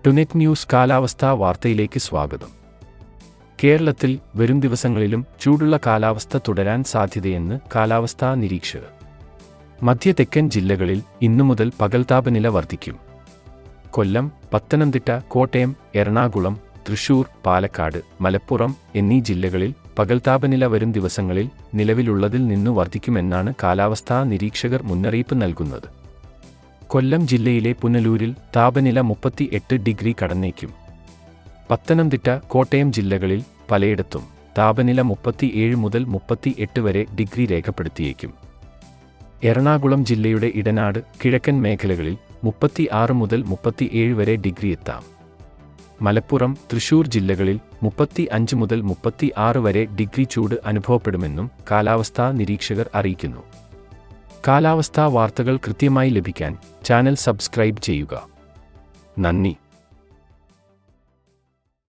ടുനെറ്റ് news കാലാവസ്ഥാ വാർത്തയിലേക്ക് സ്വാഗതം. കേരളത്തിൽ വരും ദിവസങ്ങളിലും ചൂടുള്ള കാലാവസ്ഥ തുടരാൻ സാധ്യതയെന്ന് കാലാവസ്ഥാ നിരീക്ഷകർ. മധ്യ തെക്കൻ ജില്ലകളിൽ ഇന്നുമുതൽ പകൽ താപനില വർദ്ധിക്കും. കൊല്ലം, പത്തനംതിട്ട, കോട്ടയം, എറണാകുളം, തൃശൂർ, പാലക്കാട്, മലപ്പുറം എന്നീ ജില്ലകളിൽ പകൽ താപനില വരും ദിവസങ്ങളിൽ നിലവിലുള്ളതിൽ നിന്നു വർദ്ധിക്കുമെന്നാണ് കാലാവസ്ഥാ നിരീക്ഷകർ മുന്നറിയിപ്പ് നൽകുന്നത്. കൊല്ലം ജില്ലയിലെ പുനലൂരിൽ താപനില 38 ഡിഗ്രി കടന്നേക്കും. പത്തനംതിട്ട, കോട്ടയം ജില്ലകളിൽ പലയിടത്തും താപനില 37 മുതൽ 38 വരെ ഡിഗ്രി രേഖപ്പെടുത്തിയേക്കും. എറണാകുളം ജില്ലയുടെ ഇടനാട്, കിഴക്കൻ മേഖലകളിൽ 36 മുതൽ 37 വരെ ഡിഗ്രി എത്താം. മലപ്പുറം, തൃശൂർ ജില്ലകളിൽ 35 മുതൽ 36 വരെ ഡിഗ്രി ചൂട് അനുഭവപ്പെടുമെന്നും കാലാവസ്ഥാ നിരീക്ഷകർ അറിയിക്കുന്നു. കാലാവസ്ഥാ വാർത്തകൾ കൃത്യമായി ലഭിക്കാൻ ചാനൽ സബ്സ്ക്രൈബ് ചെയ്യുക. നന്ദി.